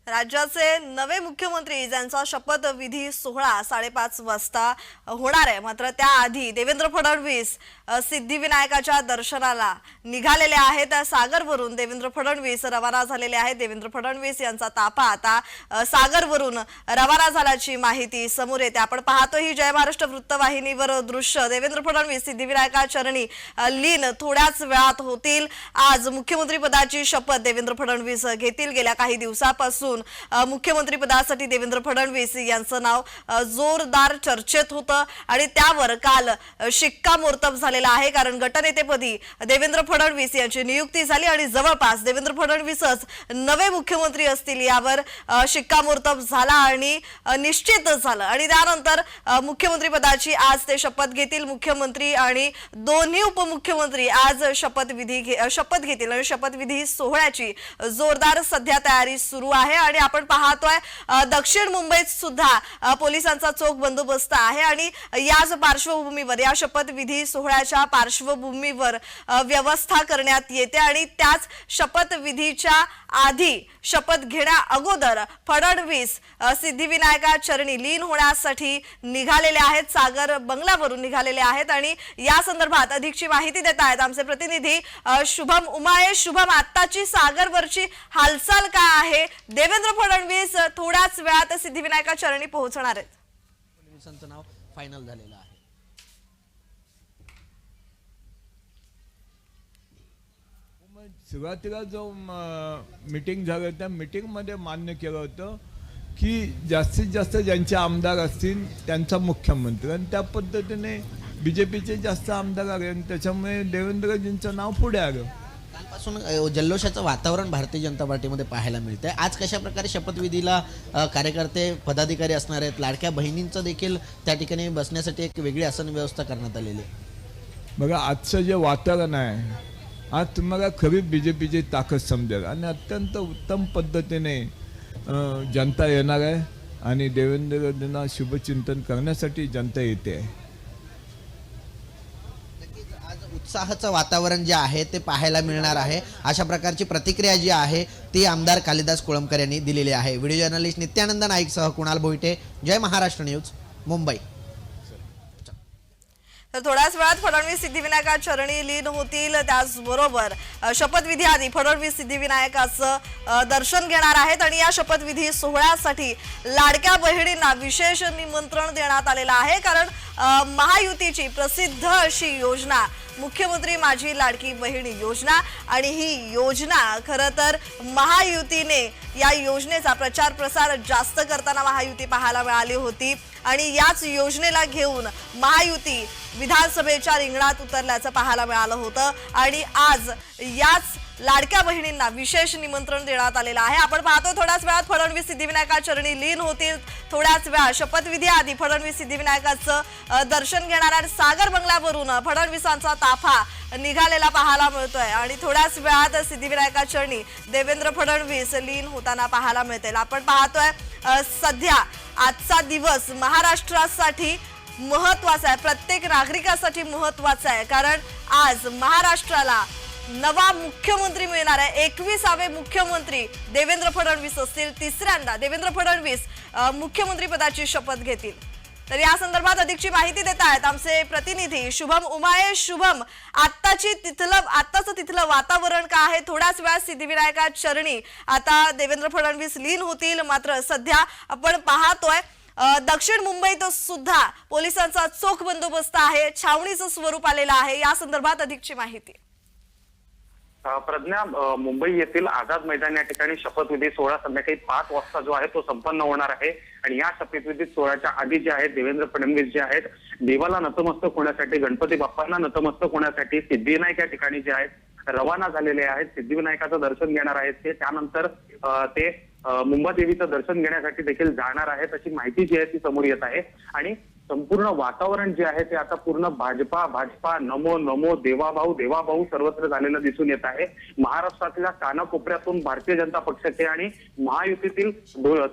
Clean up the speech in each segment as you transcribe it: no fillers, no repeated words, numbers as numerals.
राज्याचे नवे मुख्यमंत्री ज्यांचा शपथविधी सोहळा 5:30 वाजता होणार आहे, मात्र त्याआधी देवेंद्र फडणवीस सिद्धिविनायकाच्या दर्शनाला निघालेले आहेत। सागरवरून देवेंद्र फडणवीस रवाना झालेले आहेत। देवेंद्र फडणवीस यांचा ताफा आता सागरवरून रवाना झाल्याची माहिती समोर येते। आपण पाहतो ही जय महाराष्ट्र वृत्तवाहिनीवर दृश्य। देवेंद्र फडणवीस सिद्धिविनायका चरणी लीन थोड्याच वेळात होतील। आज मुख्यमंत्री पदाची शपथ देवेंद्र फडणवीस घेतील। गेल्या काही दिवसापासून मुख्यमंत्री पदासाठी देवेंद्र फडणवीस यांचं नाव जोरदार चर्चेत होतं आणि त्यावर काल शिक्कामोर्तब झालेला आहे, कारण गटनेतेपदी देवेंद्र फडणवीस यांची नियुक्ती झाली आणि जवळपास देवेंद्र फडणवीसच नवे मुख्यमंत्री असतील यावर शिक्कामोर्तब झाला आणि निश्चित झालं। आणि त्यानंतर मुख्यमंत्री पदाची आज ते शपथ घेतील। मुख्यमंत्री आणि दोन्ही उपमुख्यमंत्री आज शपथ घेतील आणि शपथविधी सोहळ्याची जोरदार सध्या तयारी सुरू आहे। आणि आपण पाहतोय दक्षिण मुंबईत सुद्धा पोलिसांचा चोख बंदोबस्त आहे आणि याच पार्श्वभूमीवर या शपथविधी सोहळ्याच्या पार्श्वभूमीवर व्यवस्था करण्यात येते आणि त्याच शपथविधीच्या आधी शपथ घेण्या अगोदर फडणवीस सिद्धिविनायका चरणी लीन होण्यासाठी निघालेले आहेत। सागर बंगल्यावरून निघालेले आहेत आणि या संदर्भात अधिकची माहिती देत आहेत आमचे प्रतिनिधी शुभम उमाये। शुभम, आताची सागरवरची हालचाल काय आहे? देवेंद्र फडणवीस थोड्याच वेळात सिद्धिविनायका चरणी पोहोचणार आहेत। फडणवीसांचं नाव फायनल झालेलं आहे। सुरुवातीला जो मीटिंग झालं त्या मीटिंगमध्ये मान्य केलं होतं की जास्तीत जास्त ज्यांचे आमदार असतील त्यांचा मुख्यमंत्री, आणि त्या पद्धतीने बीजेपीचे जास्त आमदार आले आणि त्याच्यामुळे देवेंद्रजींचं नाव पुढे आलं। कालपासून जल्लोषाचं वातावरण भारतीय जनता पार्टीमध्ये पाहायला मिळतंय। आज कशा प्रकारे शपथविधीला कार्यकर्ते पदाधिकारी असणार आहेत? लाडक्या बहिणींचं देखील त्या ठिकाणी बसण्यासाठी एक वेगळी आसन व्यवस्था करण्यात आलेली आहे। बघा, आजचं जे वातावरण आहे, आज तुम्हाला खरी बीजेपीची ताकद समजेल आणि अत्यंत उत्तम पद्धतीने जनता येणार आहे आणि देवेंद्रजींना शुभचिंतन करण्यासाठी जनता येते आहे। उत्साहाचं वातावरण जे आहे ते पाहायला मिळणार आहे, अशा प्रकारची प्रतिक्रिया जी आहे ती आमदार कालिदास कोळंबकर यांनी दिलेली आहे। व्हिडिओ जर्नलिस्ट नित्यानंद नाईकसह कुणाल भोईटे, जय महाराष्ट्र न्यूज, मुंबई। तर थोड्याच वेळात फडणवीस सिद्धिविनायका चरणी लीन होतील। त्याचबरोबर शपथविधी आधी फडणवीस सिद्धिविनायकाचं दर्शन घेणार आहेत आणि या शपथविधी सोहळ्यासाठी लाडक्या बहिणींना विशेष निमंत्रण देण्यात आलेलं आहे, कारण महायुतीची प्रसिद्ध अशी योजना मुख्यमंत्री माझी लाडकी बहीण योजना, आणि ही योजना खरं तर महायुतीने या योजनेचा प्रचार प्रसार जास्त करताना महायुती पाहायला मिळाली होती आणि याच योजनेला घेऊन महायुती विधानसभेच्या रिंगणात उतरल्याचं पाहायला मिळालं होतं आणि आज याच लाडक्या बहिणींना विशेष निमंत्रण देण्यात आलेलं आहे। आपण पाहतो थोड्याच वेळात फडणवीस सिद्धिविनायका चरणी लीन होतील। थोड्याच वेळात शपथविधी आधी फडणवीस सिद्धिविनायकाचं दर्शन घेणार आणि सागर बंगल्यावरून फडणवीसांचा ताफा निघालेला पाहायला मिळतोय आणि थोड्याच वेळात सिद्धिविनायका चरणी देवेंद्र फडणवीस लीन होताना पाहायला मिळतील। आपण पाहतोय सध्या आजचा दिवस महाराष्ट्रासाठी महत्त्वाचा आहे, प्रत्येक नागरिकासाठी महत्त्वाचा आहे, कारण आज महाराष्ट्राला नवा मुख्यमंत्री मिळणार आहे। 21वे मुख्यमंत्री देवेंद्र फडणवीस असतील। तिसऱ्यांदा देवेंद्र फडणवीस मुख्यमंत्री पदाची शपथ घेतील। तर या संदर्भात अधिकची माहिती देत आहेत आमचे प्रतिनिधी शुभम उमाये। शुभम, आत्ताचं तिथलं वातावरण काय आहे? थोड्याच वेळात सिद्धिविनायका चरणी आता देवेंद्र फडणवीस लीन होतील, मात्र सध्या आपण पाहतोय दक्षिण मुंबईत सुद्धा पोलिसांचा चोख बंदोबस्त आहे, छावणीचं स्वरूप आलेलं आहे। या संदर्भात अधिकची माहिती। प्रज्ञा, मुंबई येथील आझाद मैदान या ठिकाणी शपथविधी सोहळा संध्याकाळी 5 वाजता जो आहे तो संपन्न होणार आहे आणि या शपथविधी सोहळ्याच्या आधी जे आहेत देवेंद्र फडणवीस जे आहेत देवाला नतमस्तक होण्यासाठी, गणपती बाप्पांना नतमस्तक होण्यासाठी सिद्धिविनायक या ठिकाणी जे आहेत रवाना झालेले आहेत। सिद्धिविनायकाचं दर्शन घेणार आहेत ते, त्यानंतर ते मुंबादेवीचं दर्शन घेण्यासाठी देखील जाणार आहेत अशी माहिती जी आहे ती समोर येत आहे आणि संपूर्ण वातावरण जे आहे ते आता पूर्ण भाजपा नमो नमो देवाभाऊ सर्वत्र झालेलं दिसून येत आहे। महाराष्ट्रातल्या कानाकोपऱ्यातून भारतीय जनता पक्षाचे आणि महायुतीतील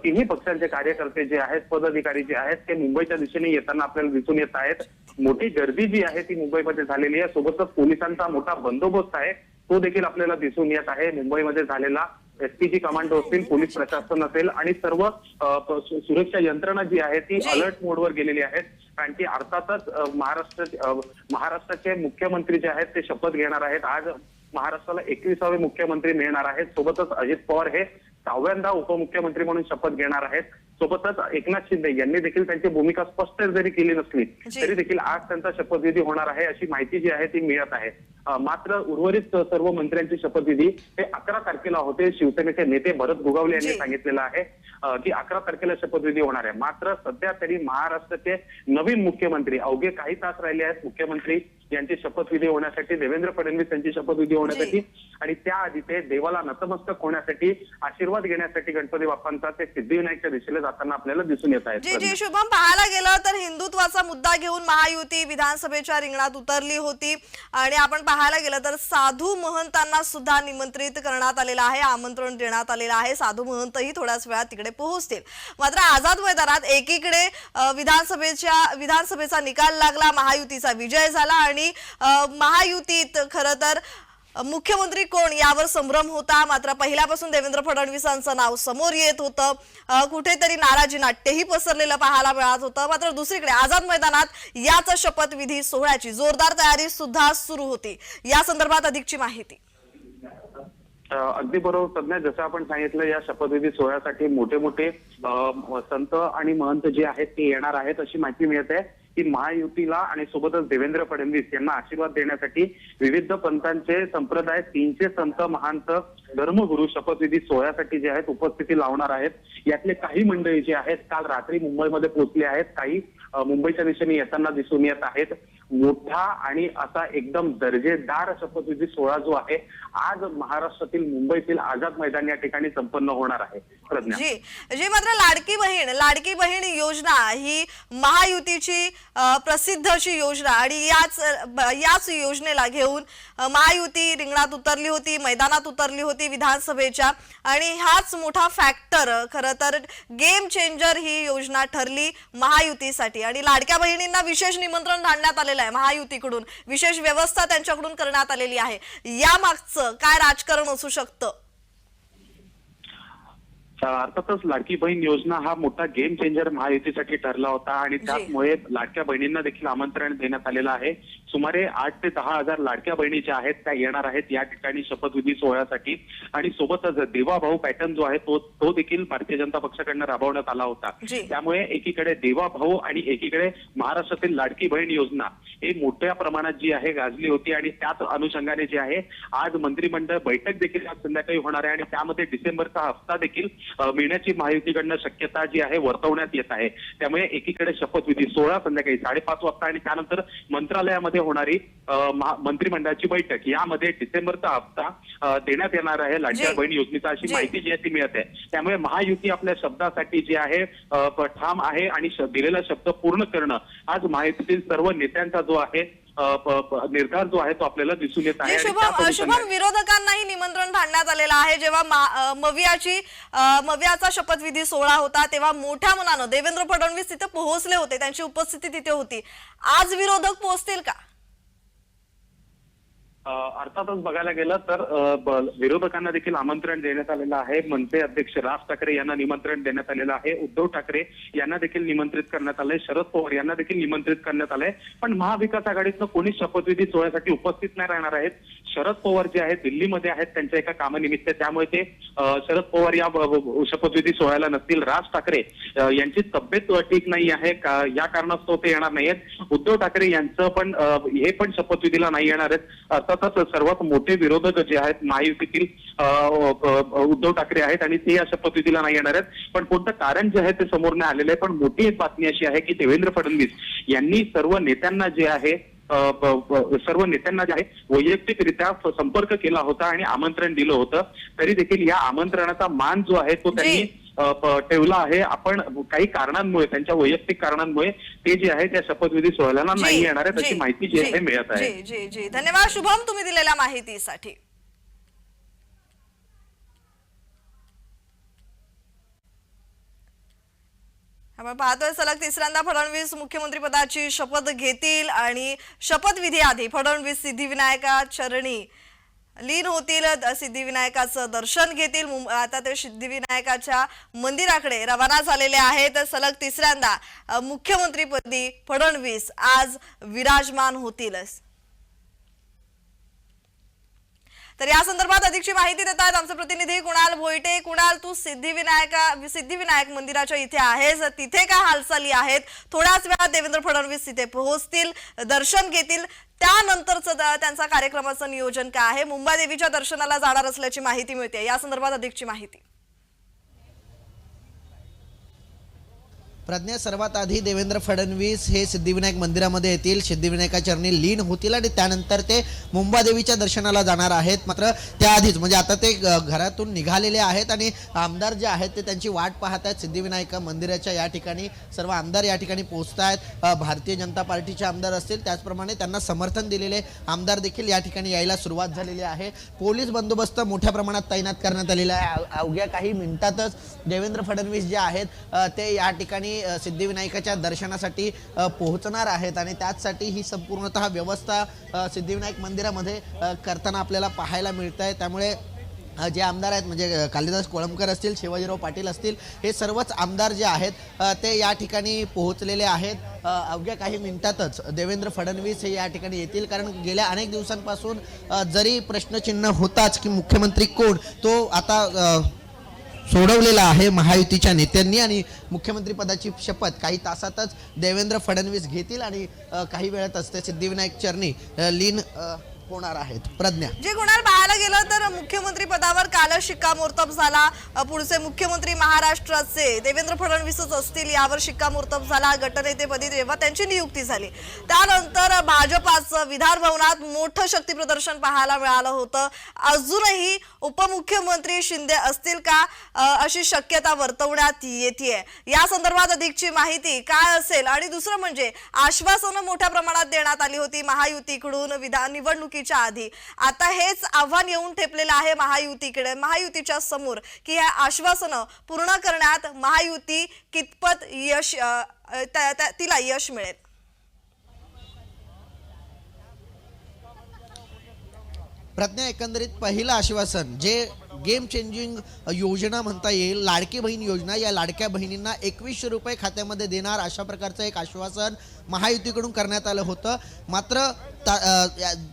तिन्ही पक्षांचे कार्यकर्ते जे आहेत, पदाधिकारी जे आहेत ते मुंबईच्या दिशेने येताना आपल्याला दिसून येत आहेत। मोठी गर्दी जी आहे ती मुंबईमध्ये झालेली आहे, सोबतच पोलिसांचा मोठा बंदोबस्त आहे तो देखील आपल्याला दिसून येत आहे। मुंबईमध्ये झालेला एसपीजी कमांडो असतील, पोलीस प्रशासन असेल आणि सर्व सुरक्षा यंत्रणा जी आहे ती अलर्ट मोडवर गेलेली आहे. कारण की अर्थातच महाराष्ट्राचे मुख्यमंत्री जे आहेत ते शपथ घेणार आहेत. आज महाराष्ट्राला 21वे मुख्यमंत्री मिळणार आहेत. सोबतच अजित पवार हे 6व्यांदा उपमुख्यमंत्री म्हणून शपथ घेणार आहेत. सोबतच एकनाथ शिंदे यांनी देखील त्यांची भूमिका स्पष्ट जरी केली नसली तरी देखील आज त्यांचा शपथविधी होणार आहे अशी माहिती जी आहे ती मिळत आहे. मात्र उर्वरित सर्व मंत्र्यांची शपथविधी हे 11 तारखेला होते. शिवसेनेचे नेते भरत गोगावले यांनी सांगितलेलं आहे की 11 तारखेला शपथविधी होणार आहे. मात्र सध्या तरी महाराष्ट्राचे नवीन मुख्यमंत्री अवघे काही तास राहिले आहेत मुख्यमंत्री यांची शपथविधी होण्यासाठी, देवेंद्र फडणवीस यांची शपथविधी होण्यासाठी आणि त्याआधी ते देवाला नतमस्तक होण्यासाठी, आशीर्वाद घेण्यासाठी गणपती बाप्पांचा ते सिद्धिविनायकच्या दिशेला जाताना आपल्याला दिसून येत आहेत. जी शुभम, पाहायला गेलं तर हिंदुत्वाचा मुद्दा घेऊन महायुती विधानसभेच्या रिंगणात उतरली होती आणि आपण पाहायला गेलं तर साधू महंतांना सुद्धा निमंत्रित करण्यात आलेलं आहे, आमंत्रण देण्यात आलेलं आहे. साधू महंतही थोड्याच वेळात तिकडे पोहोचतील. मात्र आझाद मैदानात एकीकडे विधानसभेचा निकाल लागला, महायुतीचा विजय झाला आणि महायुतीत खरं तर मुख्यमंत्री कोण यावर संभ्रम होता. मात्र पहिल्यापासून देवेंद्र फडणवीसांचं नाव समोर येत होतं. कुठेतरी नाराजी नाट्यही पसरलेलं पाहायला मिळत होतं. मात्र दुसरीकडे आझाद मैदानात याच शपथविधी सोहळ्याची जोरदार तयारी सुद्धा सुरू होती. या संदर्भात अधिकची माहिती. अगदी बरोबर तज्ञ, जसं आपण सांगितलं या शपथविधी सोहळ्यासाठी मोठे मोठे संत आणि महंत जे आहेत ते येणार आहेत अशी माहिती मिळते की महायुतीला आणि सोबतच देवेंद्र फडणवीस यांना आशीर्वाद देण्यासाठी विविध पंथांचे संप्रदाय 300 संत महंत धर्मगुरू शपथविधी सोहळ्यासाठी जे आहेत उपस्थिती लावणार आहेत. यातले काही मंडळी जे आहेत काल रात्री मुंबईमध्ये पोहोचले आहेत, काही मुंबईच्या दिशेने येताना दिसून येत आहेत. मोठा आणि असा एकदम दर्जेदार शपथविधी सोहळा जो आहे आज महाराष्ट्रातील मुंबईतील आझाद मैदान या ठिकाणी संपन्न होणार आहे. जी मात्र लाडकी बहीण योजना ही महायुतीची प्रसिद्ध अशी योजना आणि याच योजनेला घेऊन महायुती रिंगणात उतरली होती, मैदानात उतरली होती विधानसभेच्या. आणि हाच मोठा फॅक्टर खरं तर गेम चेंजर ही योजना ठरली महायुतीसाठी. आणि लाडक्या बहिणींना विशेष निमंत्रण धाडण्यात आलेलं आहे महायुतीकडून, विशेष व्यवस्था त्यांच्याकडून करण्यात आलेली आहे. या मागचं काय राजकारण असू शकतं? अर्थातच लाडकी बहीण योजना हा मोठा गेम चेंजर महायुतीसाठी ठरला होता आणि त्यामुळे लाडक्या बहिणींना देखील आमंत्रण देण्यात आलेलं आहे. सुमारे 8 ते 10 हजार लाडक्या बहिणी ज्या आहेत त्या येणार आहेत या ठिकाणी शपथविधी सोहळ्यासाठी. आणि सोबतच देवाभाऊ पॅटर्न जो आहे तो देखील भारतीय जनता पक्षाकडनं राबवण्यात आला होता. त्यामुळे एकीकडे देवाभाऊ आणि एकीकडे महाराष्ट्रातील लाडकी बहीण योजना ही मोठ्या प्रमाणात जी आहे गाजली होती. आणि त्याच अनुषंगाने जे आहे आज मंत्रिमंडळ बैठक देखील आज संध्याकाळी होणार आहे आणि त्यामध्ये डिसेंबरचा हप्ता देखील मिळण्याची महायुतीकडनं शक्यता जी आहे वर्तवण्यात येत आहे. त्यामुळे एकीकडे शपथविधी सोहळा संध्याकाळी 5:30 वाजता आणि त्यानंतर मंत्रालयामध्ये होणारी मंत्रिमंडळाची बैठक यामध्ये डिसेंबरचा हप्ता देण्यात येणार आहे लाडक्या बहीण योजनेचा अशी माहिती जी आहे ती मिळत आहे. त्यामुळे महायुती आपल्या शब्दासाठी जी आहे ठाम आहे आणि दिलेला शब्द पूर्ण करणं आज महायुतीतील सर्व नेत्यांचा जो आहे निर्धार जो आहे तो आपल्याला दिसून येत आहे. शुभम, विरोधकांनाही निमंत्रण धाडण्यात आलेलं आहे. जेव्हा मवियाचा शपथविधी सोहळा होता तेव्हा मोठ्या मनानं देवेंद्र फडणवीस तिथे पोहोचले होते, त्यांची उपस्थिती तिथे होती. आज विरोधक पोहोचतील का? अर्थातच बघायला गेलं तर विरोधकांना देखील आमंत्रण देण्यात आलेलं आहे. मनसे अध्यक्ष राज ठाकरे यांना निमंत्रण देण्यात आलेलं आहे. उद्धव ठाकरे यांना देखील निमंत्रित करण्यात आलंय. शरद पवार यांना देखील निमंत्रित करण्यात आलंय. पण महाविकास आघाडीतनं कोणी शपथविधी सोहळ्यासाठी उपस्थित नाही राहणार आहेत. शरद पवार जे आहेत दिल्लीमध्ये आहेत त्यांच्या एका कामानिमित्त, त्यामुळे ते शरद पवार या शपथविधी सोहळ्याला नसतील. राज ठाकरे यांची तब्येत ठीक नाही आहे, या कारणास्तव ते येणार नाहीयेत. उद्धव ठाकरे यांचं पण हे पण शपथविधीला नाही येणार आहेत. अर्थातच सर्वात मोठे विरोधक जे आहेत महायुतीतील उद्धव ठाकरे आहेत आणि ते या शपथविधीला नाही येणार आहेत. पण कोणतं कारण जे आहे ते समोर नाही आलेलं आहे. पण मोठी एक बातमी अशी आहे की देवेंद्र फडणवीस यांनी सर्व नेत्यांना जे आहे वैयक्तिकरित्या संपर्क केला होता आणि आमंत्रण दिलं होतं. तरी देखील या आमंत्रणाचा मान जो आहे तो त्यांनी ठेवला आहे. आपण काही कारणांमुळे, त्यांच्या वैयक्तिक कारणांमुळे ते जे आहे त्या शपथविधी सोहळ्याला नाही येणार आहेत अशी माहिती जी आहे मिळत आहे. जी धन्यवाद शुभम, तुम्ही दिलेल्या माहितीसाठी. आपण पाहतोय सलग तिसऱ्यांदा फडणवीस मुख्यमंत्री पदाची शपथ घेतील आणि शपथविधी आधी फडणवीस सिद्धिविनायका चरणी लीन होतील, सिद्धिविनायकाचं दर्शन घेतील. आता ते सिद्धिविनायकाच्या मंदिराकडे रवाना झालेले आहेत. सलग तिसऱ्यांदा मुख्यमंत्रीपदी फडणवीस आज विराजमान होतील. तर या संदर्भात अधिकची माहिती देतात आमचे प्रतिनिधी कुणाल भोईटे. कुणाल, तू सिद्धिविनायक मंदिराच्या इथे आहेस, तिथे काय हालचाली आहेत? थोड्याच वेळात देवेंद्र फडणवीस तिथे पोहोचतील, दर्शन घेतील, त्यानंतरचं त्यांचा कार्यक्रमाचं नियोजन काय आहे? मुंबादेवीच्या दर्शनाला जाणार असल्याची माहिती मिळते, या संदर्भात अधिकची माहिती. प्रज्ञा, सर्वात आधी देवेंद्र फडणवीस हे सिद्धिविनायक मंदिरामध्ये येतील, सिद्धिविनायका चरणी लीन होतील आणि त्यानंतर ते मुंबादेवीच्या दर्शनाला जाणार आहेत. मात्र त्याआधीच म्हणजे आता ते घरातून निघालेले आहेत आणि आमदार जे आहेत ते त्यांची वाट पाहत आहेत. सिद्धिविनायक मंदिराच्या या ठिकाणी सर्व आमदार या ठिकाणी पोहोचत आहेत. भारतीय जनता पार्टीचे आमदार असतील, त्याचप्रमाणे त्यांना समर्थन दिलेले आमदार देखील या ठिकाणी यायला सुरुवात झालेली आहे. पोलीस बंदोबस्त मोठ्या प्रमाणात तैनात करण्यात आलेला आहे. अवघ्या काही मिनिटातच देवेंद्र फडणवीस जे आहेत ते या ठिकाणी सिद्धिविनायकाच्या दर्शनासाठी पोहोचणार आहेत आणि त्याचसाठी ही संपूर्णतः व्यवस्था सिद्धिविनायक मंदिरामध्ये करताना आपल्याला पाहायला मिळत आहे. त्यामुळे जे आमदार आहेत म्हणजे कालिदास कोळंबकर असतील, शिवाजीराव पाटील असतील, हे सर्वच आमदार जे आहेत ते या ठिकाणी पोहोचलेले आहेत. अवघ्या काही मिनिटातच देवेंद्र फडणवीस हे या ठिकाणी येतील, कारण गेल्या अनेक दिवसांपासून जरी प्रश्नचिन्ह होताच की मुख्यमंत्री कोण, तो आता सोडवलेला आहे महायुतीच्या नेत्यांनी आणि मुख्यमंत्री पदाची शपथ काही तासातच देवेंद्र फडणवीस घेतील आणि काही वेळातच ते सिद्धिविनायक चरणी लीन होणार आहेत. प्रज्ञा, जे कुणाल पाहायला गेलं तर मुख्यमंत्री पदावर कालच शिक्कामोर्तब झाला. पुढचे मुख्यमंत्री महाराष्ट्राचे देवेंद्र फडणवीसच असतील यावर शिक्कामोर्तब झाला. गटनेतेपदी जेव्हा त्यांची नियुक्ती झाली त्यानंतर भाजपाचं विधान भवनात मोठं शक्ती प्रदर्शन पाहायला मिळालं होतं. अजूनही उपमुख्यमंत्री शिंदे असतील का अशी शक्यता वर्तवण्यात येते. या संदर्भात अधिकची माहिती काय असेल? आणि दुसरं म्हणजे आश्वासनं मोठ्या प्रमाणात देण्यात आली होती महायुतीकडून निवडणुकीच्या आधी. आता हेच आव्हान येऊन ठेपलेलं आहे महायुतीकडे, महायुतीच्या समोर, की हे आश्वासनं पूर्ण करण्यात महायुती कितपत तिला यश मिळेल. प्रज्ञा, एकंदरीत पहिलं आश्वासन जे गेम चेंजिंग योजना म्हणता येईल, लाडकी बहीण योजना, या लाडक्या बहिणींना 2100 रुपये खात्यामध्ये देणार अशा प्रकारचं एक आश्वासन महायुतीकडून करण्यात आलं होतं. मात्र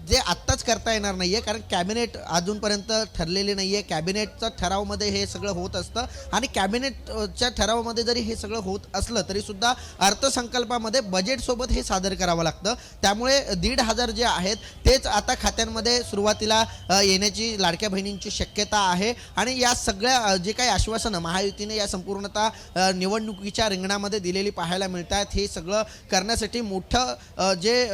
जे आत्ताच करता येणार नाही आहे, कारण कॅबिनेट अजूनपर्यंत ठरलेले नाही आहे. कॅबिनेटच्या ठरावामध्ये हे सगळं होत असतं आणि कॅबिनेटच्या ठरावामध्ये जरी हे सगळं होत असलं तरीसुद्धा अर्थसंकल्पामध्ये बजेटसोबत हे सादर करावं लागतं. त्यामुळे 1,500 जे आहेत तेच आता खात्यांमध्ये सुरुवातीला येण्याची लाडक्या बहिणींची शक्यता आहे. आणि या सगळ्या जे काही आश्वासनं महायुतीने या संपूर्णतः निवडणुकीच्या रिंगणामध्ये दिलेली पाहायला मिळतात, हे सगळं करण्यासाठी मोठं जे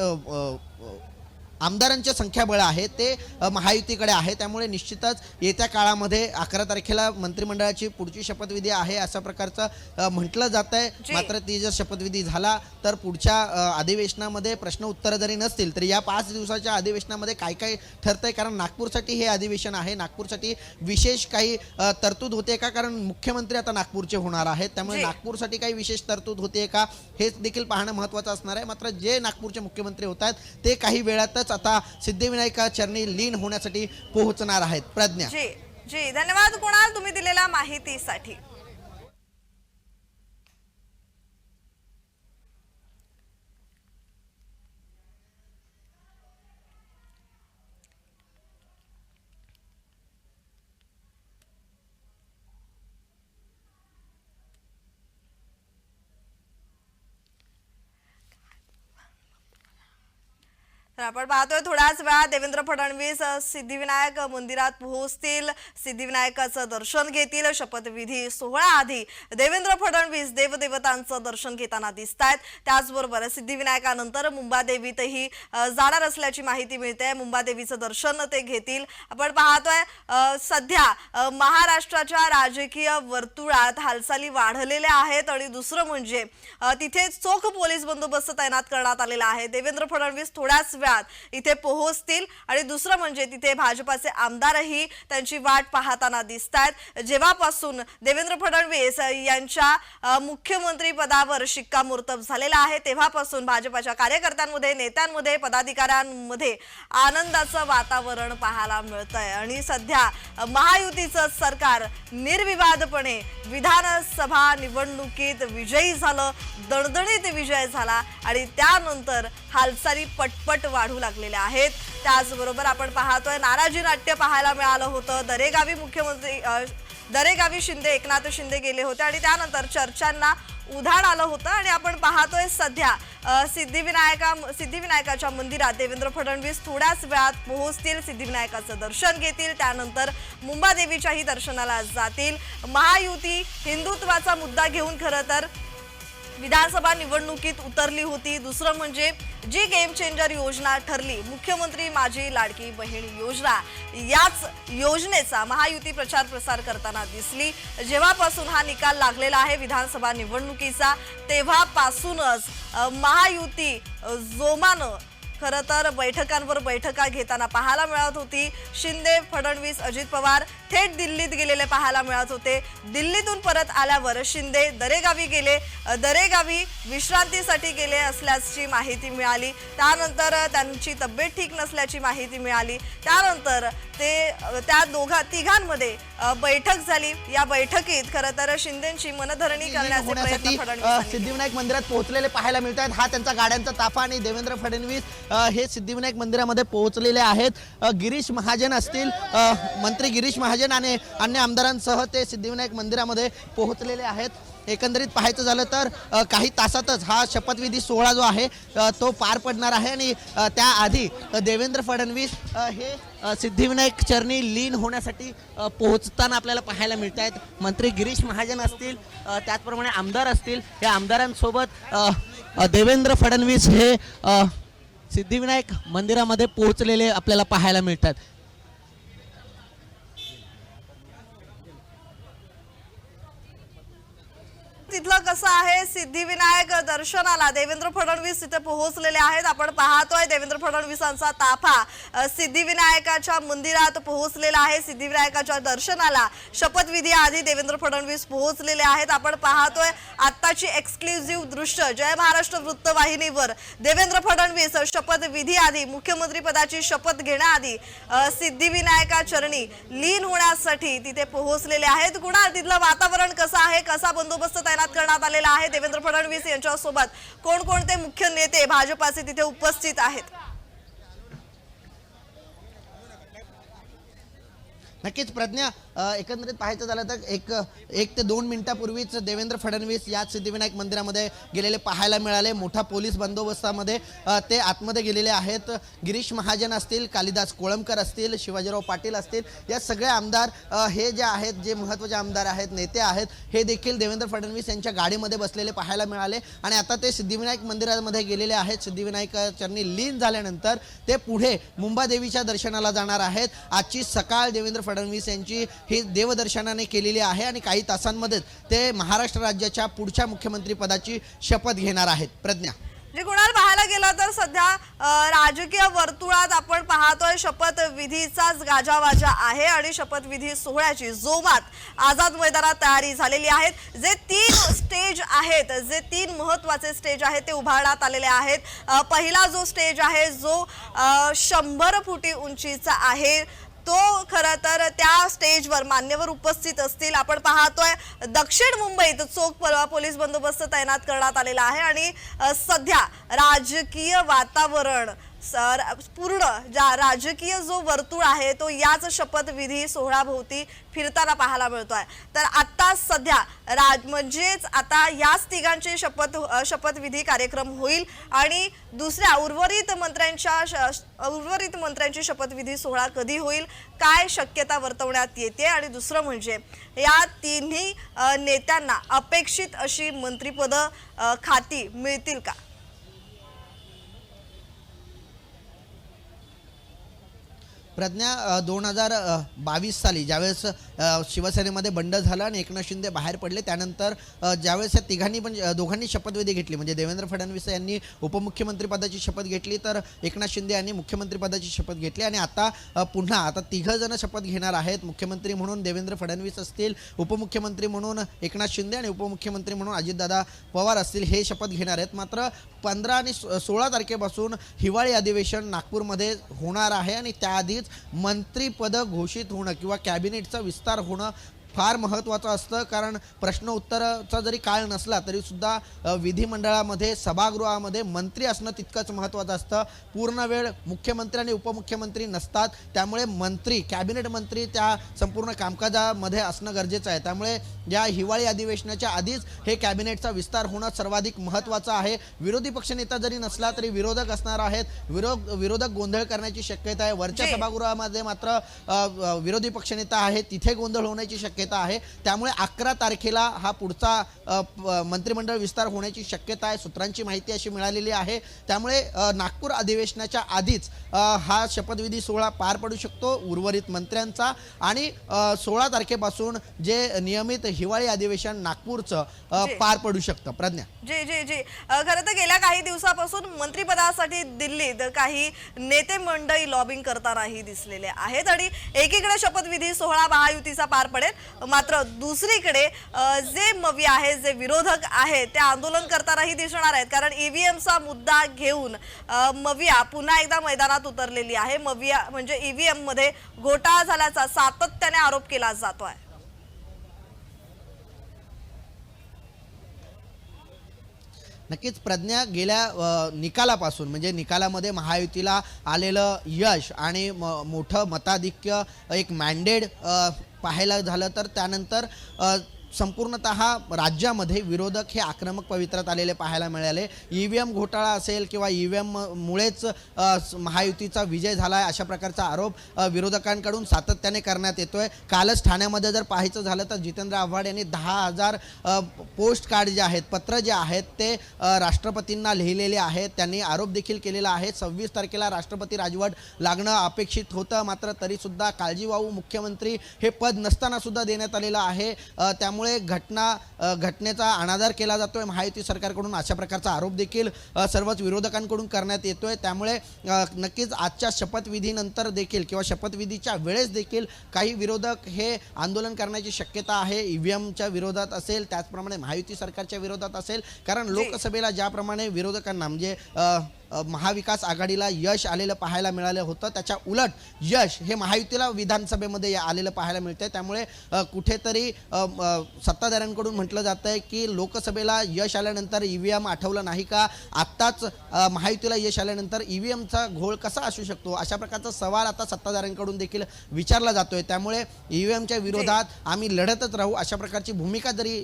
आमदारांच्या संख्याबळ आहे ते महायुतीकडे आहे. त्यामुळे निश्चितच येत्या काळामध्ये 11 तारखेला मंत्रिमंडळाची पुढची शपथविधी आहे असं प्रकारचं म्हटलं जात आहे. मात्र ती जर शपथविधी झाला तर पुढच्या अधिवेशनामध्ये प्रश्न उत्तरं जरी नसतील तरी या 5 दिवसाच्या अधिवेशनामध्ये काय काय ठरतंय, कारण नागपूरसाठी हे अधिवेशन आहे, नागपूरसाठी विशेष काही तरतूद होते का, कारण मुख्यमंत्री आता नागपूरचे होणार आहेत, त्यामुळे नागपूरसाठी काही विशेष तरतूद होते का हेच देखील पाहणं महत्त्वाचं असणार आहे. मात्र जे नागपूरचे मुख्यमंत्री होत आहेत ते काही वेळातच आता सिद्धिविनायका चरणी लीन होण्यासाठी पोहोचणार आहेत. प्रज्ञा, जी धन्यवाद कुणाल तुम्ही दिलेल्या माहितीसाठी. तर आपण पाहतोय थोड्याच वेळात देवेंद्र फडणवीस सिद्धिविनायक मंदिरात पोहोचतील, सिद्धिविनायकाचं दर्शन घेतील. शपथविधी सोहळा आधी देवेंद्र फडणवीस देवदेवतांचं दर्शन घेताना दिसत आहेत. त्याचबरोबर सिद्धिविनायकानंतर मुंबादेवीतही जाणार असल्याची माहिती मिळते. मुंबादेवीचं दर्शन ते घेतील. आपण पाहतोय सध्या महाराष्ट्राच्या राजकीय वर्तुळात हालचाली वाढलेल्या आहेत आणि दुसरं म्हणजे तिथे चोख पोलीस बंदोबस्त तैनात करण्यात आलेला आहे. देवेंद्र फडणवीस थोड्याच वेळात इथे पोहोचतील आणि दुसरं म्हणजे तिथे भाजपाचे आमदारही त्यांची वाट पाहताना दिसतात। जेव्हापासून देवेंद्र फडणवीस यांच्या मुख्यमंत्री पदावर शिक्कामोर्तब झालेला आहे तेव्हापासून भाजपाच्या कार्यकर्त्यांमध्ये, नेत्यांमध्ये, पदाधिकाऱ्यांमध्ये आनंदाचं वातावरण पाहायला मिळतंय आणि सध्या महायुतीचं सरकार निर्विवादपणे विधानसभा निवडणुकीत विजयी झालं, दणदणीत विजय झाला आणि त्यानंतर हालचाली पटपट वाढू लागलेल्या आहेत। त्याचबरोबर आपण पाहतोय नाराजी नाट्य पाहायला मिळालं होतं। दरेगावी शिंदे, एकनाथ शिंदे गेले होते आणि त्यानंतर चर्चांना उधाण आलं होतं आणि आपण पाहतोय सध्या सिद्धिविनायकाच्या मंदिरात देवेंद्र फडणवीस थोड्याच वेळात पोहोचतील, सिद्धिविनायकाचं दर्शन घेतील, त्यानंतर मुंबादेवीच्याही दर्शनाला जातील। महायुती हिंदुत्वाचा मुद्दा घेऊन खरं तर विधानसभा निवडणुकीत उतरली होती। दुसरं म्हणजे जी गेम चेंजर योजना ठरली, मुख्यमंत्री माझी लाडकी बहीण योजना, याच योजनेचा महायुती प्रचार प्रसार करताना दिसली। जेव्हापासून हा निकाल लागलेला आहे विधानसभा निवडणुकीचा तेव्हापासूनच महायुती जोमानं खरं तर बैठकांवर बैठका घेताना पाहायला मिळत होती। शिंदे, फडणवीस, अजित पवार थेट दिल्लीत गेलेले पाहायला मिळत होते। दिल्लीतून परत आल्यावर शिंदे दरेगावी गेले, दरेगावी विश्रांतीसाठी गेले असल्याची माहिती मिळाली। त्यानंतर त्यांची तब्येत ठीक नसल्याची माहिती मिळाली। त्यानंतर त्या तिघांमध्ये बैठक झाली। या बैठकीत खरं तर शिंदेची मनधरणी करण्याचे प्रयत्न फडणवीस सिद्धिविनायक मंदिरात पोहोचलेले पाहायला मिळत आहेत। हा त्यांचा गाड्यांचा ताफा आणि देवेंद्र फडणवीस हे सिद्धिविनायक मंदिरामध्ये पोहोचलेले आहेत। गिरीश महाजन असतील, मंत्री गिरीश महाजन आणि अन्य आमदारांसह ते सिद्धिविनायक मंदिरामध्ये पोहोचलेले आहेत। एकंदरीत पाहायचं झालं तर काही तासातच हा शपथविधी सोहळा जो आहे तो पार पडणार आहे आणि त्याआधी देवेंद्र फडणवीस हे सिद्धिविनायक चरणी लीन होण्यासाठी पोहोचताना आपल्याला पाहायला मिळत आहेत। मंत्री गिरीश महाजन असतील, त्याचप्रमाणे आमदार असतील, या आमदारांसोबत देवेंद्र फडणवीस हे सिद्धिविनायक मंदिरामध्ये पोहोचलेले आपल्याला पाहायला मिळतात। तिथलं कसं आहे, सिद्धिविनायक दर्शनाला देवेंद्र फडणवीस तिथे पोहोचलेले आहेत। आपण पाहतोय देवेंद्र फडणवीसांचा ताफा सिद्धिविनायकाच्या मंदिरात पोहोचलेला आहे। सिद्धिविनायकाच्या दर्शनाला शपथविधी आधी देवेंद्र फडणवीस पोहोचलेले आहेत। आपण पाहतोय आत्ताची एक्सक्लुझिव्ह दृश्य जय महाराष्ट्र वृत्तवाहिनीवर देवेंद्र फडणवीस शपथविधी आधी, मुख्यमंत्री पदाची शपथ घेण्याआधी सिद्धिविनायका चरणी लीन होण्यासाठी तिथे पोहोचलेले आहेत। कुणाल, तिथलं वातावरण कसं आहे, कसा बंदोबस्त तैनात करण्यात आलेला आहे? देवेंद्र फडणवीस यांच्यासोबत कोणकोणते मुख्य नेते भाजपाचे तिथे उपस्थित आहेत? नक्कीच प्रज्ञा, एकंदरीत पाहायचं झालं तर एक ते 2 मिनिटापूर्वीच देवेंद्र फडणवीस या सिद्धिविनायक मंदिरामध्ये गेलेले पाहायला मिळाले। मोठा पोलीस बंदोबस्तामध्ये ते आतमध्ये गेलेले आहेत। गिरीश महाजन असतील, कालिदास कोळंबकर असतील, शिवाजीराव पाटील असतील, या सगळे आमदार हे जे आहेत, जे महत्त्वाचे आमदार आहेत, नेते आहेत, हे देखील देवेंद्र फडणवीस यांच्या गाडीमध्ये बसलेले पाहायला मिळाले आणि आता ते सिद्धिविनायक मंदिरामध्ये गेलेले आहेत। सिद्धिविनायक चरणी लीन झाल्यानंतर ते पुढे मुंबादेवीच्या दर्शनाला जाणार आहेत। आजची सकाळ देवेंद्र फडणवीस यांची ही देवदर्शनाने केलेली आहे आणि काही तासांमध्येच ते महाराष्ट्र राज्याच्या पुढच्या मुख्यमंत्री पदाची शपथ घेणार आहेत। प्रज्ञा, जे कुणाल पाहायला गेलं तर सध्या राजकीय वर्तुळात आपण पाहतोय शपथविधीचाच गाजावाजा आहे आणि शपथविधी सोहळ्याची जोमात आझाद मैदानात तयारी झालेली आहे। जे 3 स्टेज आहेत, जे 3 महत्त्वाचे स्टेज आहेत ते उभारण्यात आलेले आहेत। पहिला जो स्टेज आहे जो 100 फुटी उंचीचा आहे तो खरं तर त्या स्टेजवर मान्यवर उपस्थित असतील। आपण पाहतोय दक्षिण मुंबईत चोख पोलीस बंदोबस्त तैनात करण्यात आलेला आहे आणि सध्या राजकीय वातावरण पूर्ण राजकीय जो वर्तुळ आहे तो याच शपथविधी सोहळ्याभोवती फिरताना पाहायला मिळतोय। तर आता सध्या म्हणजेच आता याच तिघांचे शपथविधी कार्यक्रम होईल आणि दुसऱ्या उर्वरित मंत्र्यांची शपथविधी सोहळा कधी होईल, काय शक्यता वर्तवण्यात येते आणि दुसरं म्हणजे या तिन्ही नेत्यांना अपेक्षित अशी मंत्रिपद खाती मिळतील का? प्रज्ञा 2022 साली ज्यावेळेस शिवसेनेमध्ये बंड झालं आणि एकनाथ शिंदे बाहेर पडले, त्यानंतर ज्यावेळेस या तिघांनी पण दोघांनी शपथविधी घेतली, म्हणजे देवेंद्र फडणवीस यांनी उपमुख्यमंत्री पदाची शपथ घेतली तर एकनाथ शिंदे यांनी मुख्यमंत्री पदाची शपथ घेतली आणि आता पुन्हा तिघं जण शपथ घेणार आहेत. मुख्यमंत्री म्हणून देवेंद्र फडणवीस असतील, उपमुख्यमंत्री म्हणून एकनाथ शिंदे आणि उपमुख्यमंत्री म्हणून अजितदादा पवार असतील, हे शपथ घेणार आहेत. मात्र 15 आणि 16 तारखेपासून हिवाळी अधिवेशन नागपूरमध्ये होणार आहे आणि त्याआधीच मंत्रीपद घोषित होणं किंवा कॅबिनेटचा विस्तार होणं फार महत्त्वाचं असतं. कारण प्रश्न उत्तराचा जरी काळ नसला तरी सुद्धा विधिमंडळामध्ये सभागृहामध्ये मंत्री असणं तितकंच महत्त्वाचं असतं. पूर्ण वेळ मुख्यमंत्री आणि उपमुख्यमंत्री नसतात, त्यामुळे मंत्री कॅबिनेट मंत्री त्या संपूर्ण कामकाजामध्ये असणं गरजेचं आहे. त्यामुळे या हिवाळी अधिवेशनाच्या आधीच हे कॅबिनेटचा विस्तार होणं सर्वाधिक महत्त्वाचं आहे. विरोधी पक्षनेता जरी नसला तरी विरोधक असणार आहेत. विरोधक गोंधळ करण्याची शक्यता आहे. वरच्या सभागृहामध्ये मात्र विरोधी पक्षनेता आहे, तिथे गोंधळ होण्याची शक्यता आहे. त्यामुळे 11 तारखेला हा पुढचा मंत्रिमंडळ विस्तार होण्याची शक्यता आहे. सूत्रांची माहिती अशी मिळालेली आहे. त्यामुळे नागपूर अधिवेशनाच्या आधीच हा शपथविधी सोहळा पार पडू शकतो उर्वरित मंत्र्यांचा आणि 16 तारखेपासून जे नियमित हिवाळी अधिवेशन नागपूरचं पार पडू शकतं. प्रज्ञा जी जी जी खरं तर गेल्या काही दिवसापासून मंत्रिपदासाठी दिल्लीत काही नेते मंडळी लॉबिंग करतानाही दिसलेले आहेत आणि एकीकडे शपथविधी सोहळा महायुतीचा पार पडेल, मात्र दुसरीकडे जे मवी आहेत, जे विरोधक आहेत, ते आंदोलन करतानाही दिसणार आहेत. कारण ईव्हीएमचा मुद्दा घेऊन मविया पुन्हा एकदा मैदानात उतरलेली आहे. मविया म्हणजे ईव्हीएम मध्ये घोटाळा झाल्याचा सातत्याने आरोप केला जातोय. नक्कीच प्रज्ञा, गेल्या निकालापासून म्हणजे निकालामध्ये महायुतीला आलेलं यश आणि मोठं मताधिक्य, एक मॅन्डेट पाहायला झालं तर त्यानंतर संपूर्णतः राज्यामध्ये विरोधक हे आक्रमक पवित्रात आलेले पाहायला मिळाले. ईव्हीएम घोटाळा असेल किंवा ईव्हीएम मुळेच महायुतीचा विजय झाला आहे अशा प्रकारचा आरोप विरोधकांकडून सातत्याने करण्यात येतोय. कालच ठाण्यामध्ये जर पाहायचं झालं तर जितेंद्र आव्हाड यांनी 10,000 पोस्ट कार्ड जे आहेत, पत्र जे आहेत ते राष्ट्रपतींना लिहिलेले आहेत. त्यांनी आरोप देखील केलेला आहे. 26 तारखेला राष्ट्रपती राजवट लागणं अपेक्षित होतं, मात्र तरीसुद्धा काळजीवाहू मुख्यमंत्री हे पद नसताना सुद्धा देण्यात आलेलं आहे. त्यामुळे घटनेचा अनादर केला जातोय महायुती सरकारकडून अशा प्रकारचा आरोप देखील सर्वच विरोधकांकडून करण्यात येतोय. त्यामुळे नक्कीच आजच्या शपथविधीनंतर देखील किंवा शपथविधीच्या वेळेस देखील काही विरोधक हे आंदोलन करण्याची शक्यता आहे. ईव्हीएमच्या विरोधात असेल, त्याचप्रमाणे महायुती सरकारच्या विरोधात असेल. कारण लोकसभेला ज्याप्रमाणे विरोधकांना म्हणजे महाविकास आघाडीला यश आलेलं पाहायला मिळालं होतं, त्याच्या उलट यश हे महायुतीला विधानसभेमध्ये आलेलं पाहायला मिळतंय. त्यामुळे कुठेतरी सत्ताधाऱ्यांकडून म्हटलं जात आहे की लोकसभेला यश आल्यानंतर ईव्हीएम आठवलं नाही का, आत्ताच महायुतीला यश आल्यानंतर ईव्हीएमचा घोळ कसा असू शकतो, अशा प्रकारचा सवाल आता सत्ताधाऱ्यांकडून देखील विचारला जातोय. त्यामुळे ईव्हीएमच्या विरोधात आम्ही लढतच राहू अशा प्रकारची भूमिका जरी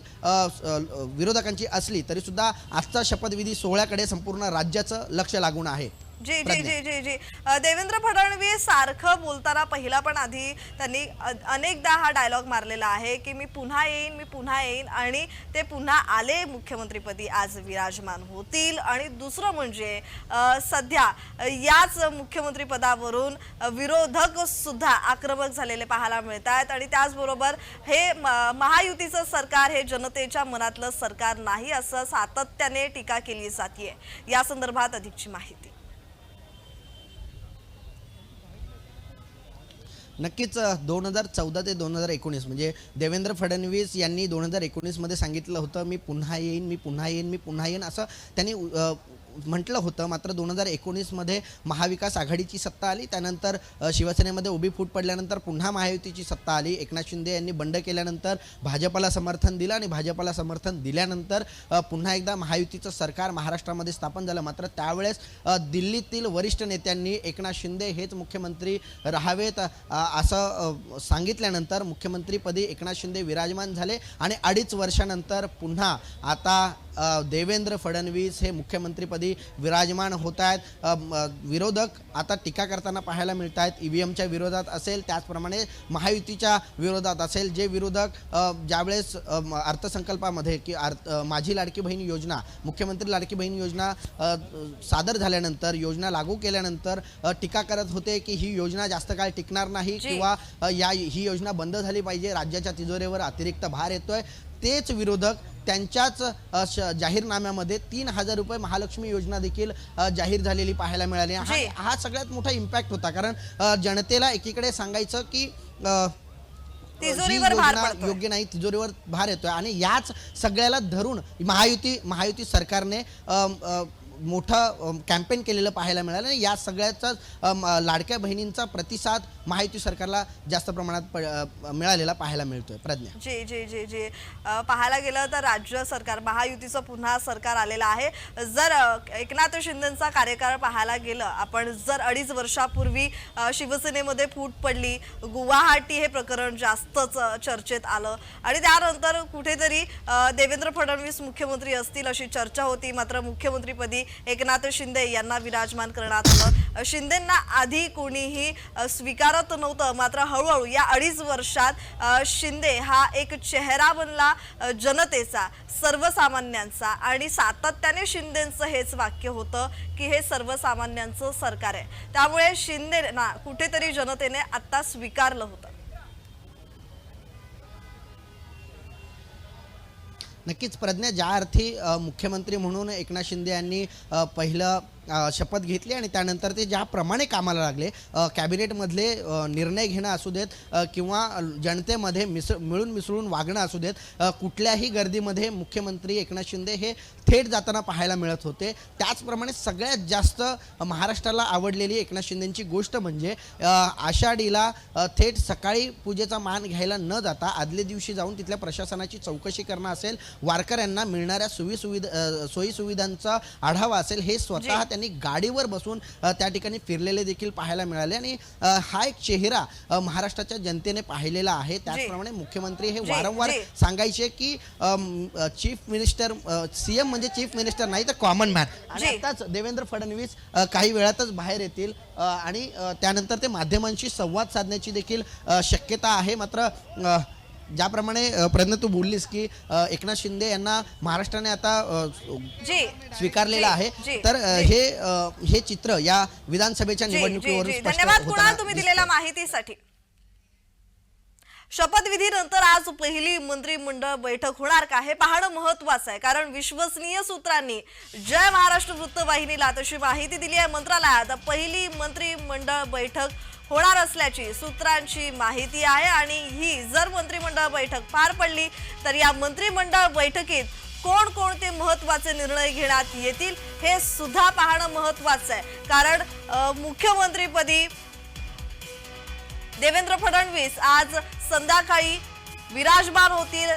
विरोधकांची असली तरी सुद्धा आजचा शपथविधी सोहळ्याकडे संपूर्ण राज्याचं लक्ष लागून आहे. जी जी जी जी जी देवेंद्र फडणवीस सारखं बोलताना पहिला पण आधी त्यांनी अनेकदा हा डायलॉग मारलेला आहे की मी पुन्हा येईन, मी पुन्हा येईन, आणि ते पुन्हा आले, मुख्यमंत्रीपदी आज विराजमान होतील. आणि दुसरं म्हणजे सध्या याच मुख्यमंत्रीपदावरून विरोधक सुद्धा आक्रमक झालेले पाहायला मिळत आहेत. आणि त्याचबरोबर हे महायुतीचं सरकार हे जनतेच्या मनातलं सरकार नाही असं सातत्याने टीका केली जाते. या संदर्भात अधिकची माहिती. नक्कीच 2014 ते 2019 म्हणजे देवेंद्र फडणवीस यांनी 2019 मध्ये सांगितलं होतं मी पुन्हा येईन, मी पुन्हा येईन, मी पुन्हा येईन असं त्यांनी म्हटलं होतं. मात्र 2019 मध्ये महाविकास आघाडीची सत्ता आली, त्यानंतर शिवसेनेमध्ये उभी फूट पडल्यानंतर पुन्हा महायुतीची सत्ता आली. एकनाथ शिंदे यांनी बंड केल्यानंतर भाजपला समर्थन दिलं आणि भाजपला समर्थन दिल्यानंतर पुन्हा एकदा महायुतीचं सरकार महाराष्ट्रामध्ये स्थापन झालं. मात्र त्यावेळेस दिल्लीतील वरिष्ठ नेत्यांनी एकनाथ शिंदे हेच मुख्यमंत्री राहावेत असं सांगितल्यानंतर मुख्यमंत्रीपदी एकनाथ शिंदे विराजमान झाले आणि 2.5 वर्षानंतर पुन्हा आता देवेंद्र फडणवीस हे मुख्यमंत्रीपदी विराजमान होत आहेत। विरोधक आता टीका करताना पाहायला मिळत आहेत, ईव्हीएमच्या विरोधात असेल, त्याचप्रमाणे महायुतीच्या विरोधात असेल। जे विरोधक ज्यावेळेस अर्थसंकल्पामध्ये की माझी लाडकी बहीण योजना, मुख्यमंत्री लाडकी बहीण योजना सादर झाल्यानंतर, योजना लागू केल्यानंतर टीका करत होते की ही योजना जास्त काळ टिकणार नाही किंवा ही योजना बंद झाली पाहिजे, राज्याच्या तिजोरीवर अतिरिक्त भार येतोय, तेच विरोधक त्यांच्याच जाहीरनाम्यामध्ये 3,000 रुपये महालक्ष्मी योजना देखील जाहीर झालेली पाहायला मिळाली। हा सगळ्यात मोठा इम्पॅक्ट होता, कारण जनतेला एकीकडे सांगायचं की तिजोरीवर भार पडतोय, योग्य नाही, तिजोरीवर भार येतोय, आणि याच सगळ्याला धरून महायुती सरकारने मोठं कॅम्पेन केलेलं पाहायला मिळालं आणि या सगळ्याचा लाडक्या बहिणींचा प्रतिसाद महायुती सरकारला जास्त प्रमाणात मिळालेला पाहायला मिळतोय। प्रज्ञा जी जी जी जी पाहायला गेलं तर राज्य सरकार, महायुतीचं पुन्हा सरकार आलेलं आहे। जर एकनाथ शिंदेचा कार्यकाळ पाहायला गेलं आपण, जर 2.5 वर्षापूर्वी शिवसेनेमध्ये फूट पडली, गुवाहाटी हे प्रकरण जास्तच चर्चेत आलं आणि त्यानंतर कुठेतरी देवेंद्र फडणवीस मुख्यमंत्री असतील अशी चर्चा होती, मात्र मुख्यमंत्रीपदी एकनाथ शिंदे यांना विराजमान करण्यात आलं। शिंदेंना आधी कोणीही स्वीकारत नव्हतं, मात्र हळूहळू या 2.5 वर्षात शिंदे हा एक चेहरा बनला जनतेचा, सर्वसामान्यांचा, आणि सातत्याने शिंदेंचं हेच वाक्य होतं की हे सर्वसामान्यांचं सरकार आहे। त्यामुळे शिंदेंना कुठेतरी जनतेने आता स्वीकारलं होतं। नक्कीच प्रज्ञा, ज्या अर्थी मुख्यमंत्री म्हणून एकनाथ शिंदे यांनी पहिलं शपथ घेतली आणि त्यानंतर ते ज्याप्रमाणे कामाला लागले, कॅबिनेटमधले निर्णय घेणं असू देत किंवा जनतेमध्ये मिळून मिसळून वागणं असू देत, कुठल्याही गर्दीमध्ये मुख्यमंत्री एकनाथ शिंदे हे थेट जाताना पाहायला मिळत होते। त्याचप्रमाणे सगळ्यात जास्त महाराष्ट्राला आवडलेली एकनाथ शिंदेंची गोष्ट म्हणजे आषाढीला थेट सकाळी पूजेचा मान घ्यायला न जाता आदल्या दिवशी जाऊन तिथल्या प्रशासनाची चौकशी करणं असेल, वारकऱ्यांना मिळणाऱ्या सोयीसुविधांचा आढावा असेल, हे स्वतः त्यांनी गाडीवर बसून त्या ठिकाणी फिरलेले देखील पाहायला मिळाले आणि हा एक चेहरा महाराष्ट्राच्या जनतेने पाहिलेला आहे। त्याचप्रमाणे मुख्यमंत्री हे वारंवार सांगायचे की चीफ मिनिस्टर, सीएम म्हणजे चीफ मिनिस्टर नाही तर कॉमन मॅन, आणि आताच देवेंद्र फडणवीस काही वेळातच बाहेर येतील आणि त्यानंतर ते माध्यमांशी संवाद साधण्याची देखील शक्यता आहे। मात्र ज्याप्रमाणे प्रज्ञा तू बोललीस की एकनाथ शिंदे यांना महाराष्ट्राने आता स्वीकारलेलं आहे, तर हे चित्र या विधानसभेच्या निवडणुकीवर स्पष्ट धन्यवाद कुणाल तुम्ही दिलेल्या माहितीसाठी। शपथविधीनंतर आज पहिली मंत्रिमंडळ बैठक होणार का हे पाहणं महत्त्वाचं आहे, कारण विश्वसनीय सूत्रांनी जय महाराष्ट्र वृत्तवाहिनीला तशी माहिती दिली आहे। मंत्रालयात पहिली मंत्रिमंडळ बैठक होणार असल्याची सूत्रांची माहिती आहे आणि ही जर मंत्रिमंडळ बैठक पार पडली तर या मंत्रिमंडळ बैठकीत कोणकोणते महत्त्वाचे निर्णय घेण्यात येतील हे सुद्धा पाहणं महत्त्वाचं आहे, कारण मुख्यमंत्रीपदी देवेंद्र फडणवीस आज संध्याकाळी विराजमान होतील।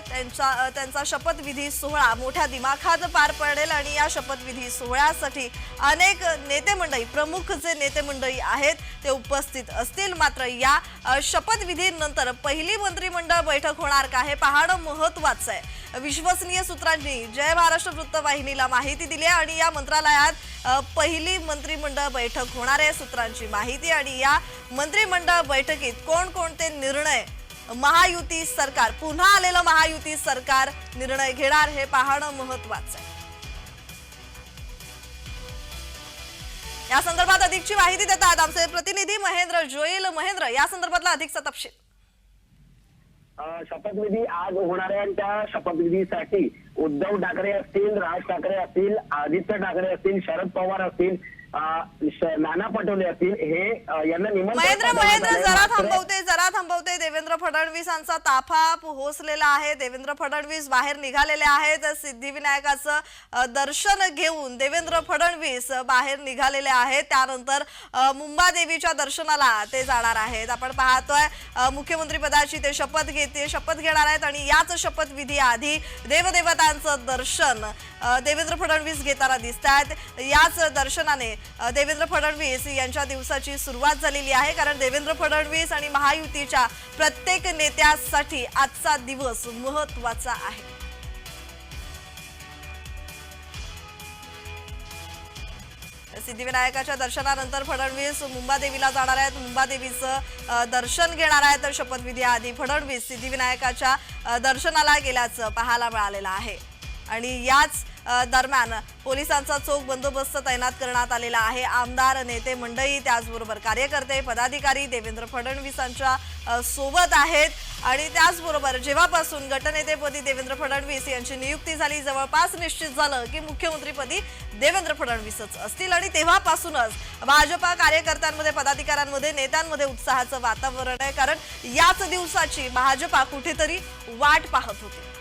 त्यांचा शपथविधी सोहळा मोठ्या दिमाखात पार पडेल आणि या शपथविधी सोहळ्यासाठी अनेक नेते मंडळी, प्रमुख जे नेते मंडळी आहेत ते उपस्थित असतील। मात्र या शपथविधीनंतर पहिली मंत्रिमंडळ बैठक होणार का हे पाहणं महत्त्वाचं आहे। विश्वसनीय सूत्रांनी जय महाराष्ट्र वृत्तवाहिनीला माहिती दिली आहे आणि या मंत्रालयात पहिली मंत्रिमंडळ बैठक होणार आहे, सूत्रांची माहिती, आणि या मंत्रिमंडळ बैठकीत कोणकोणते निर्णय महायुती सरकार, पुन्हा आलेलं महायुती सरकार निर्णय घेणार हे पाहणं महत्त्वाचं आहे। या संदर्भात अधिकची माहिती देतात आमचे प्रतिनिधी महेंद्र जोईल। महेंद्र, या संदर्भातला अधिकचा तपशील। शपथविधी आज होणार आहे आणि त्या शपथविधीसाठी उद्धव ठाकरे असतील, राज ठाकरे असतील, आदित्य ठाकरे असतील, शरद पवार असतील, नाना पटोले असतील, हे यांना महेंद्र जरा थांबवते देवेंद्र फडणवीसांचा ताफा पोहोचलेला आहे। देवेंद्र फडणवीस बाहेर निघालेले आहेत, सिद्धिविनायकाचं दर्शन घेऊन देवेंद्र फडणवीस बाहेर निघालेले आहेत, त्यानंतर मुंबादेवीच्या दर्शनाला ते जाणार आहेत। आपण पाहतोय मुख्यमंत्री पदाची ते शपथ घेणार आहेत आणि याच शपथविधी आधी देवदेवतांचं दर्शन देवेंद्र फडणवीस घेताना दिसत आहेत। याच दर्शनाने देवेंद्र फडणवीस यांच्या दिवसाची सुरुवात झालेली आहे, कारण देवेंद्र फडणवीस आणि महायुतीच्या प्रत्येक नेत्यासाठी आजचा दिवस महत्त्वाचा आहे। सिद्धिविनायकाच्या दर्शनानंतर फडणवीस मुंबादेवीला जाणार आहेत. मुंबादेवीचं दर्शन घेणार आहेत. तर शपथविधी आधी फडणवीस सिद्धिविनायकाच्या दर्शनाला गेल्याचं पाहायला मिळालेलं आहे. आणि याच दरम्यान पोलिसांचा चोख बंदोबस्त तैनात करण्यात आलेला आहे. आमदार, नेते मंडळी, त्याचबरोबर कार्यकर्ते, पदाधिकारी देवेंद्र फडणवीसांच्या सोबत आहेत. आणि त्याचबरोबर जेव्हापासून गटनेतेपदी देवेंद्र फडणवीस यांची नियुक्ती झाली, जवळपास निश्चित झालं की मुख्यमंत्रीपदी देवेंद्र फडणवीसच असतील. आणि तेव्हापासूनच भाजपा कार्यकर्त्यांमध्ये, पदाधिकाऱ्यांमध्ये, नेत्यांमध्ये उत्साहाचं वातावरण आहे. कारण याच दिवसाची भाजपा कुठेतरी वाट पाहत होती.